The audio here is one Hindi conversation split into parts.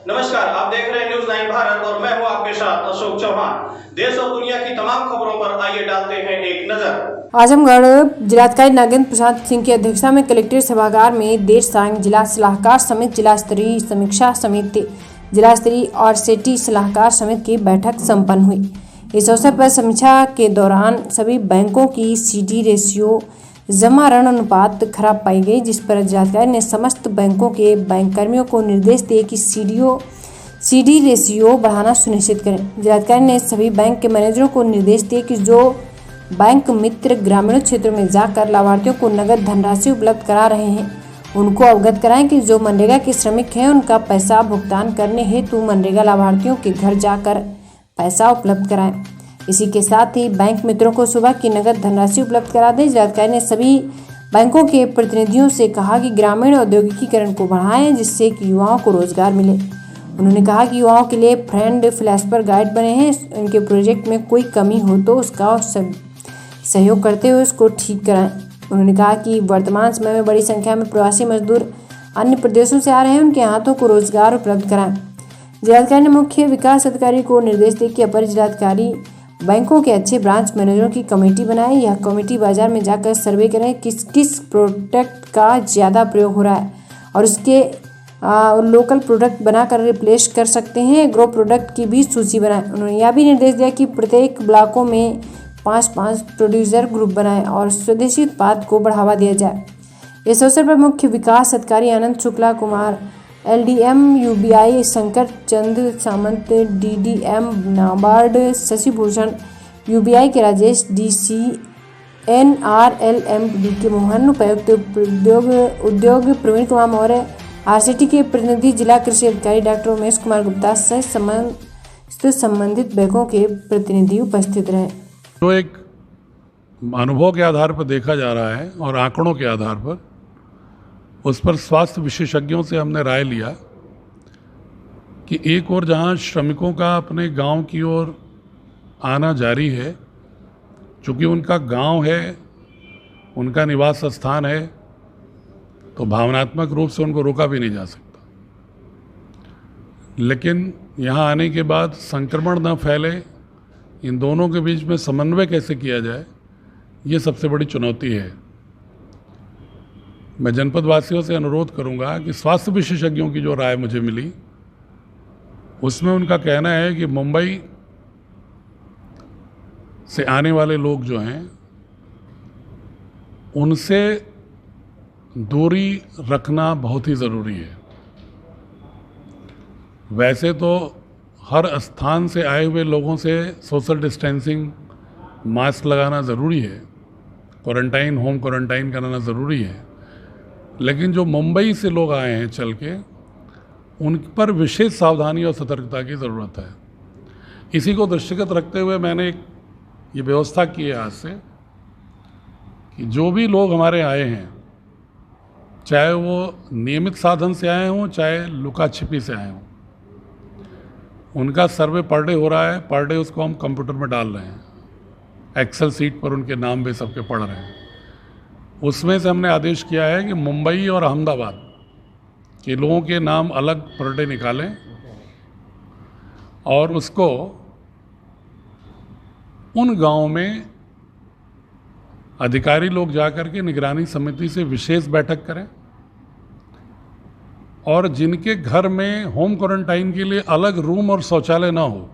नमस्कार, आप देख रहे हैं न्यूज़ 9 भारत और मैं हूं आपके साथ अशोक चौहान। देश और दुनिया की तमाम खबरों पर आइए डालते हैं एक नजर। आजमगढ़ जिलाधिकारी नागेंद्र प्रसाद सिंह की अध्यक्षता में कलेक्ट्रेट सभागार में देर सांझ जिला सलाहकार समिति, जिला स्तरीय समीक्षा समिति, जिला स्तरीय और सिटी सलाहकार समिति की बैठक संपन्न हुई। इस अवसर पर समीक्षा के दौरान सभी बैंकों की CD रेशियो जमा ऋण अनुपात खराब पाई गई, जिस पर जिलाधिकारी ने समस्त बैंकों के बैंक कर्मियों को निर्देश दिए कि CD रेशियो बढ़ाना सुनिश्चित करें। जिलाधिकारी ने सभी बैंक के मैनेजरों को निर्देश दिए कि जो बैंक मित्र ग्रामीण क्षेत्रों में जाकर लाभार्थियों को नगद धनराशि उपलब्ध करा रहे हैं, उनको अवगत कराएं कि जो मनरेगा के श्रमिक हैं उनका पैसा भुगतान करने हेतु मनरेगा लाभार्थियों के घर जाकर पैसा उपलब्ध कराएं। इसी के साथ ही बैंक मित्रों को सुबह की नगद धनराशि उपलब्ध करा दें। जिलाधिकारी ने सभी बैंकों के प्रतिनिधियों से कहा कि ग्रामीण औद्योगिकीकरण को बढ़ाएं, जिससे कि युवाओं को रोजगार मिले। उन्होंने कहा कि युवाओं के लिए फ्रेंड फ्लैशपर गाइड बने हैं, उनके प्रोजेक्ट में कोई कमी हो तो उसका सहयोग करते हुए उसको ठीक कराएं। उन्होंने कहा कि वर्तमान समय में बड़ी संख्या में प्रवासी मजदूर अन्य प्रदेशों से आ रहे हैं, उनके हाथों को रोजगार उपलब्ध कराएं। जिलाधिकारी ने मुख्य विकास अधिकारी को निर्देश दिए कि अपर जिलाधिकारी बैंकों के अच्छे ब्रांच मैनेजरों की कमेटी बनाए। यह कमेटी बाजार में जाकर सर्वे करें किस किस प्रोडक्ट का ज़्यादा प्रयोग हो रहा है और उसके लोकल प्रोडक्ट बनाकर रिप्लेस कर सकते हैं। एग्रो प्रोडक्ट की भी सूची बनाएं। उन्होंने यह भी निर्देश दिया कि प्रत्येक ब्लॉकों में 5-5 प्रोड्यूसर ग्रुप बनाएं और स्वदेशी उत्पाद को बढ़ावा दिया जाए। इस अवसर पर मुख्य विकास अधिकारी आनंद शुक्ला कुमार, LDM UBI शंकर चंद सामंत, DDM नाबार्ड शशि भूषण, UBI के Rajesh, DC NRLM DK Mohan, उपायुक्त उद्योग प्रवीण कुमार मौर्य, RCT के प्रतिनिधि जिला कृषि अधिकारी डॉक्टर उमेश कुमार गुप्ता सहित संबंधित बैंकों के प्रतिनिधि उपस्थित रहे। तो एक अनुभव के आधार पर देखा जा रहा है और आंकड़ों के आधार पर उस पर स्वास्थ्य विशेषज्ञों से हमने राय लिया कि एक और जहां श्रमिकों का अपने गांव की ओर आना जारी है, चूँकि उनका गांव है, उनका निवास स्थान है, तो भावनात्मक रूप से उनको रोका भी नहीं जा सकता। लेकिन यहाँ आने के बाद संक्रमण न फैले, इन दोनों के बीच में समन्वय कैसे किया जाए, ये सबसे बड़ी चुनौती है। मैं जनपद वासियों से अनुरोध करूंगा कि स्वास्थ्य विशेषज्ञों की जो राय मुझे मिली उसमें उनका कहना है कि मुंबई से आने वाले लोग जो हैं उनसे दूरी रखना बहुत ही ज़रूरी है। वैसे तो हर स्थान से आए हुए लोगों से सोशल डिस्टेंसिंग, मास्क लगाना ज़रूरी है, क्वारंटाइन, होम क्वारंटाइन कराना ज़रूरी है, लेकिन जो मुंबई से लोग आए हैं चल के, उन पर विशेष सावधानी और सतर्कता की ज़रूरत है। इसी को दृष्टिगत रखते हुए मैंने ये व्यवस्था की है आज से कि जो भी लोग हमारे आए हैं, चाहे वो नियमित साधन से आए हों, चाहे लुका छिपी से आए हों, उनका सर्वे पर डे हो रहा है। पर डे उसको हम कंप्यूटर में डाल रहे हैं, एक्सेल सीट पर उनके नाम भी सबके पढ़ रहे हैं। उसमें से हमने आदेश किया है कि मुंबई और अहमदाबाद के लोगों के नाम अलग पर डे निकालें और उसको उन गांवों में अधिकारी लोग जाकर के निगरानी समिति से विशेष बैठक करें और जिनके घर में होम क्वारंटाइन के लिए अलग रूम और शौचालय ना हो,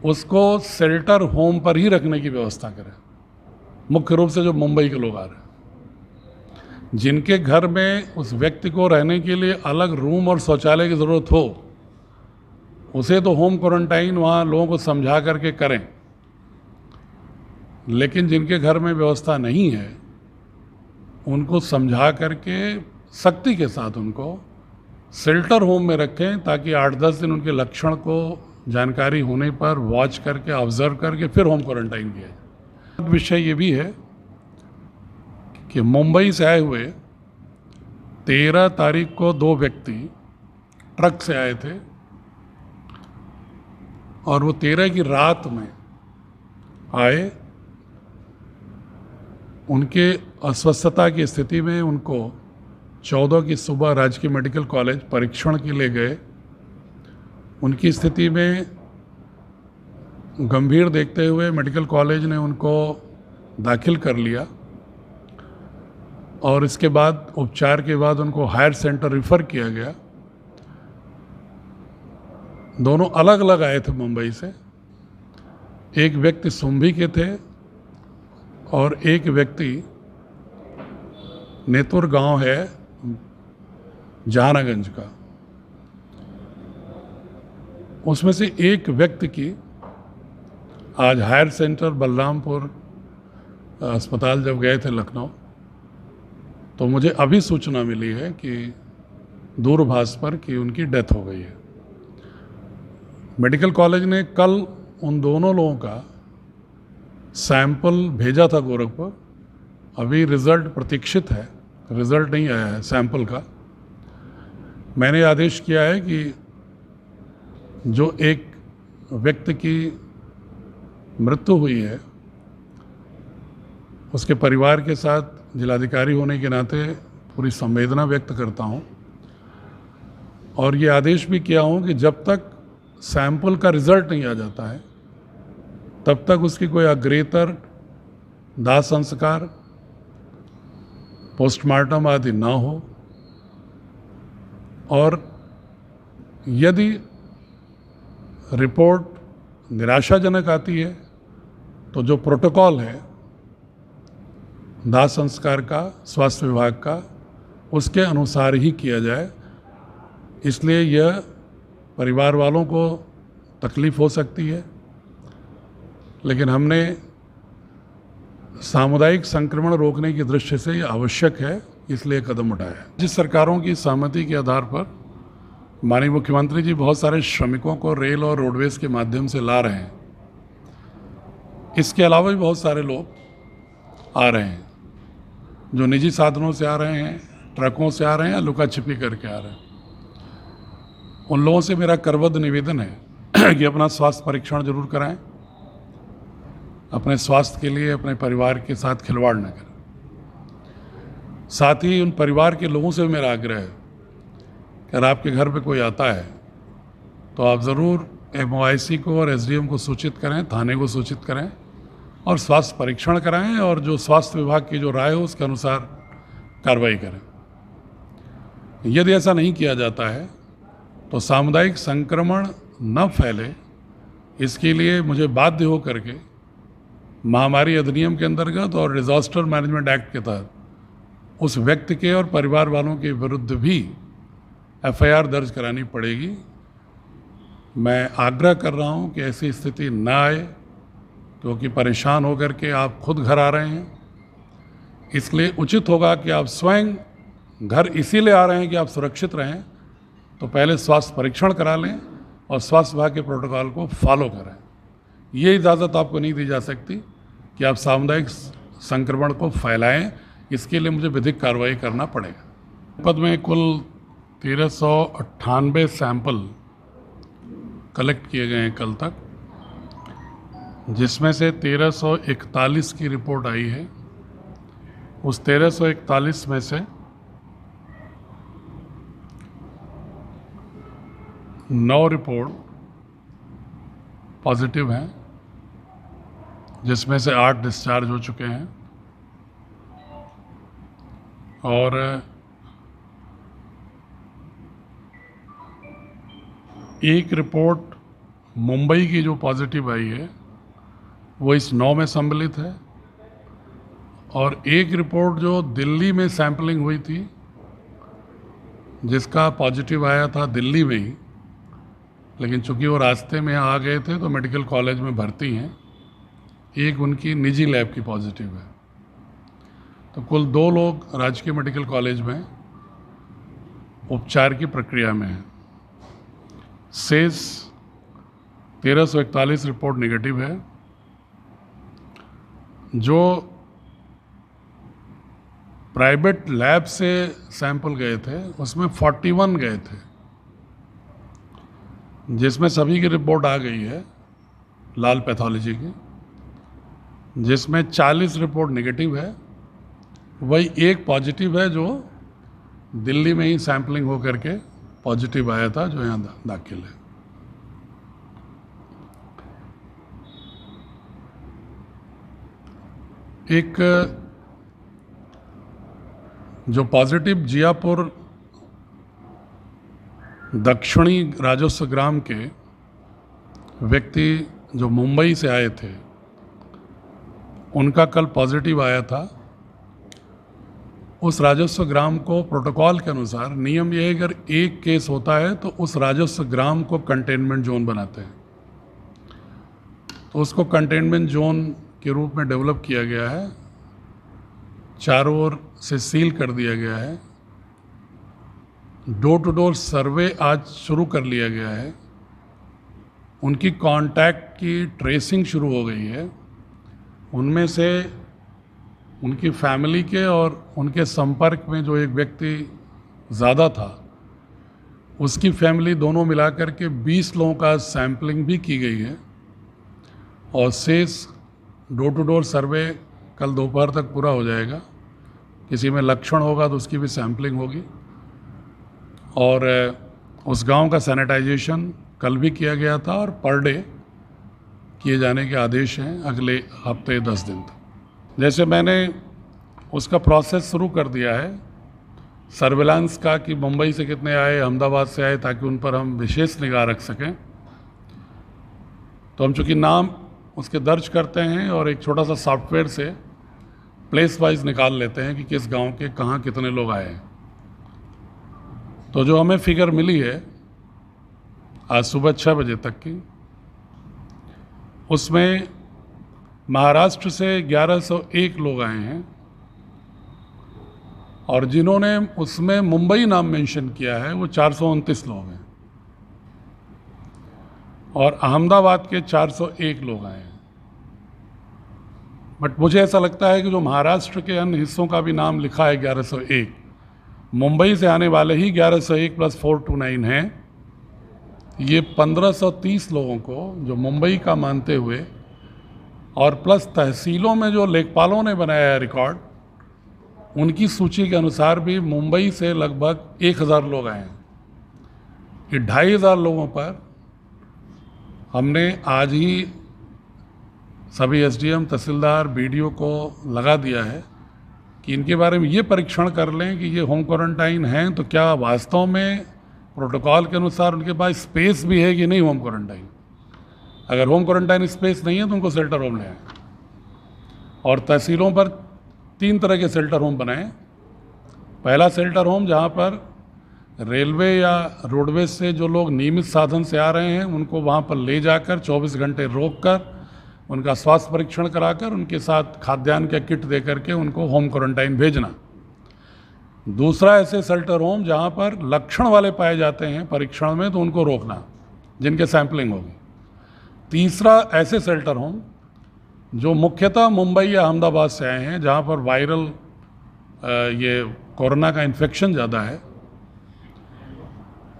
उसको शेल्टर होम पर ही रखने की व्यवस्था करें। मुख्य रूप से जो मुंबई के लोग आ रहे हैं, जिनके घर में उस व्यक्ति को रहने के लिए अलग रूम और शौचालय की ज़रूरत हो, उसे तो होम क्वारंटाइन वहाँ लोगों को समझा करके करें, लेकिन जिनके घर में व्यवस्था नहीं है उनको समझा करके सख्ती के साथ उनको शेल्टर होम में रखें, ताकि 8-10 दिन उनके लक्षण को जानकारी होने पर वॉच करके, ऑब्जर्व करके फिर होम क्वारंटाइन किया जाए। विषय ये भी है कि मुंबई से आए हुए 13 तारीख को 2 व्यक्ति ट्रक से आए थे और वो 13 की रात में आए। उनके अस्वस्थता की स्थिति में उनको 14 की सुबह राजकीय मेडिकल कॉलेज परीक्षण के लिए गए। उनकी स्थिति में गंभीर देखते हुए मेडिकल कॉलेज ने उनको दाखिल कर लिया और इसके बाद उपचार के बाद उनको हायर सेंटर रिफ़र किया गया। दोनों अलग अलग आए थे मुंबई से। एक व्यक्ति सुंभी के थे और एक व्यक्ति नेतुर गांव है जहानागंज का। उसमें से एक व्यक्ति की आज हायर सेंटर बलरामपुर अस्पताल जब गए थे लखनऊ, तो मुझे अभी सूचना मिली है कि दूरभाष पर कि उनकी डेथ हो गई है। मेडिकल कॉलेज ने कल उन दोनों लोगों का सैंपल भेजा था गोरखपुर। अभी रिज़ल्ट प्रतीक्षित है, रिज़ल्ट नहीं आया है सैंपल का। मैंने आदेश किया है कि जो एक व्यक्ति की मृत्यु हुई है उसके परिवार के साथ जिलाधिकारी होने के नाते पूरी संवेदना व्यक्त करता हूं और ये आदेश भी किया हूं कि जब तक सैंपल का रिज़ल्ट नहीं आ जाता है तब तक उसकी कोई अग्रेतर दाह संस्कार, पोस्टमार्टम आदि ना हो। और यदि रिपोर्ट निराशाजनक आती है तो जो प्रोटोकॉल है दाह संस्कार का स्वास्थ्य विभाग का, उसके अनुसार ही किया जाए। इसलिए यह परिवार वालों को तकलीफ़ हो सकती है, लेकिन हमने सामुदायिक संक्रमण रोकने की दृष्टि से यह आवश्यक है, इसलिए कदम उठाया है। जिस सरकारों की सहमति के आधार पर माननीय मुख्यमंत्री जी बहुत सारे श्रमिकों को रेल और रोडवेज के माध्यम से ला रहे हैं। इसके अलावा भी बहुत सारे लोग आ रहे हैं जो निजी साधनों से आ रहे हैं, ट्रकों से आ रहे हैं या लुका छिपी करके आ रहे हैं। उन लोगों से मेरा करबद्ध निवेदन है कि अपना स्वास्थ्य परीक्षण जरूर कराएं। अपने स्वास्थ्य के लिए अपने परिवार के साथ खिलवाड़ न करें। साथ ही उन परिवार के लोगों से भी मेरा आग्रह है कि अगर आपके घर पे कोई आता है तो आप ज़रूर MOIC को और SDM को सूचित करें, थाने को सूचित करें और स्वास्थ्य परीक्षण कराएं और जो स्वास्थ्य विभाग की जो राय हो उसके अनुसार कार्रवाई करें। यदि ऐसा नहीं किया जाता है तो सामुदायिक संक्रमण न फैले, इसके लिए मुझे बाध्य हो करके महामारी अधिनियम के अंतर्गत और डिजास्टर मैनेजमेंट एक्ट के तहत उस व्यक्ति के और परिवार वालों के विरुद्ध भी FIR दर्ज करानी पड़ेगी। मैं आग्रह कर रहा हूं कि ऐसी स्थिति न आए, क्योंकि परेशान होकर के आप खुद घर आ रहे हैं। इसलिए उचित होगा कि आप स्वयं घर इसीलिए आ रहे हैं कि आप सुरक्षित रहें, तो पहले स्वास्थ्य परीक्षण करा लें और स्वास्थ्य विभाग के प्रोटोकॉल को फॉलो करें। ये इजाज़त आपको नहीं दी जा सकती कि आप सामुदायिक संक्रमण को फैलाएं। इसके लिए मुझे विधिक कार्रवाई करना पड़ेगा। पद में कुल 1398 सैंपल कलेक्ट किए गए हैं कल तक, जिसमें से 1341 की रिपोर्ट आई है। उस 1341 में से 9 रिपोर्ट पॉजिटिव हैं, जिसमें से 8 डिस्चार्ज हो चुके हैं और एक रिपोर्ट मुंबई की जो पॉजिटिव आई है वो इस 9 में सम्मिलित है और एक रिपोर्ट जो दिल्ली में सैंपलिंग हुई थी जिसका पॉजिटिव आया था दिल्ली में ही, लेकिन चूंकि वो रास्ते में आ गए थे तो मेडिकल कॉलेज में भर्ती हैं, एक उनकी निजी लैब की पॉजिटिव है। तो कुल 2 लोग राजकीय मेडिकल कॉलेज में उपचार की प्रक्रिया में हैं। शेष 1341 रिपोर्ट नेगेटिव है। जो प्राइवेट लैब से सैंपल गए थे उसमें 41 गए थे, जिसमें सभी की रिपोर्ट आ गई है लाल पैथोलॉजी की, जिसमें 40 रिपोर्ट नेगेटिव है। वही एक पॉजिटिव है जो दिल्ली में ही सैम्पलिंग हो करके पॉजिटिव आया था, जो यहाँ दाखिल है। एक जो पॉजिटिव जियापुर दक्षिणी राजस्व ग्राम के व्यक्ति जो मुंबई से आए थे, उनका कल पॉजिटिव आया था। उस राजस्व ग्राम को प्रोटोकॉल के अनुसार नियम ये है, अगर एक केस होता है तो उस राजस्व ग्राम को कंटेनमेंट जोन बनाते हैं। तो उसको कंटेनमेंट जोन के रूप में डेवलप किया गया है, चारों ओर से सील कर दिया गया है, डोर टू डोर सर्वे आज शुरू कर लिया गया है, उनकी कांटेक्ट की ट्रेसिंग शुरू हो गई है। उनमें से उनकी फैमिली के और उनके संपर्क में जो एक व्यक्ति ज़्यादा था, उसकी फैमिली दोनों मिलाकर के 20 लोगों का सैम्पलिंग भी की गई है और शेष डोर टू डोर सर्वे कल दोपहर तक पूरा हो जाएगा। किसी में लक्षण होगा तो उसकी भी सैम्पलिंग होगी और उस गांव का सैनिटाइजेशन कल भी किया गया था और पर डे किए जाने के आदेश हैं अगले हफ्ते 10 दिन तक। जैसे मैंने उसका प्रोसेस शुरू कर दिया है सर्विलांस का कि मुंबई से कितने आए, अहमदाबाद से आए, ताकि उन पर हम विशेष निगाह रख सकें। तो हम चूँकि नाम उसके दर्ज करते हैं और एक छोटा सा सॉफ्टवेयर से प्लेस वाइज निकाल लेते हैं कि किस गांव के कहाँ कितने लोग आए हैं। तो जो हमें फिगर मिली है आज सुबह 6 बजे तक की, उसमें महाराष्ट्र से 1101 लोग आए हैं और जिन्होंने उसमें मुंबई नाम मेंशन किया है वो 429 लोग हैं और अहमदाबाद के 401 लोग आए हैं। बट मुझे ऐसा लगता है कि जो महाराष्ट्र के अन्य हिस्सों का भी नाम लिखा है 1101, मुंबई से आने वाले ही 1101 + 429 हैं। ये 1530 लोगों को जो मुंबई का मानते हुए और प्लस तहसीलों में जो लेखपालों ने बनाया है रिकॉर्ड, उनकी सूची के अनुसार भी मुंबई से लगभग 1000 लोग आए हैं। ये 2500 लोगों पर हमने आज ही सभी एसडीएम, तहसीलदार, बीडीओ को लगा दिया है कि इनके बारे में ये परीक्षण कर लें कि ये होम क्वारंटाइन हैं तो क्या वास्तव में प्रोटोकॉल के अनुसार उनके पास स्पेस भी है कि नहीं होम क्वारंटाइन। अगर होम क्वारंटाइन स्पेस नहीं है तो उनको शेल्टर होम ले आए और तहसीलों पर 3 तरह के शेल्टर होम बनाएं। पहला शेल्टर होम जहाँ पर रेलवे या रोडवेज से जो लोग नियमित साधन से आ रहे हैं उनको वहाँ पर ले जाकर 24 घंटे रोककर उनका स्वास्थ्य परीक्षण कराकर उनके साथ खाद्यान्न का किट दे करके उनको होम क्वारंटाइन भेजना। दूसरा ऐसे शेल्टर होम जहाँ पर लक्षण वाले पाए जाते हैं परीक्षण में तो उनको रोकना, जिनके सैंपलिंग होगी। तीसरा ऐसे शेल्टर होम जो मुख्यतः मुंबई या अहमदाबाद से आए हैं जहाँ पर वायरल ये कोरोना का इन्फेक्शन ज़्यादा है,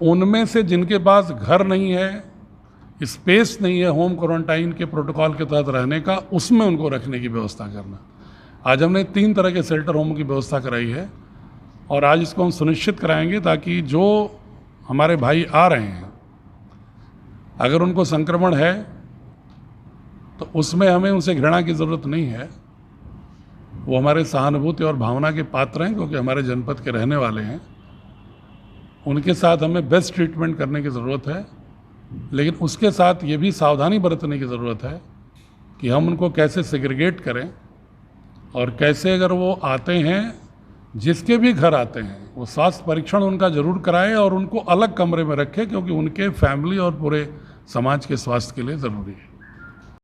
उनमें से जिनके पास घर नहीं है, स्पेस नहीं है होम क्वारंटाइन के प्रोटोकॉल के तहत रहने का, उसमें उनको रखने की व्यवस्था करना। आज हमने 3 तरह के शेल्टर होम की व्यवस्था कराई है और आज इसको हम सुनिश्चित कराएंगे ताकि जो हमारे भाई आ रहे हैं अगर उनको संक्रमण है तो उसमें हमें उनसे घृणा की ज़रूरत नहीं है। वो हमारे सहानुभूति और भावना के पात्र हैं क्योंकि हमारे जनपद के रहने वाले हैं। उनके साथ हमें बेस्ट ट्रीटमेंट करने की ज़रूरत है, लेकिन उसके साथ ये भी सावधानी बरतने की ज़रूरत है कि हम उनको कैसे सेग्रीगेट करें और कैसे अगर वो आते हैं, जिसके भी घर आते हैं, वो स्वास्थ्य परीक्षण उनका ज़रूर कराएं और उनको अलग कमरे में रखें क्योंकि उनके फैमिली और पूरे समाज के स्वास्थ्य के लिए ज़रूरी है।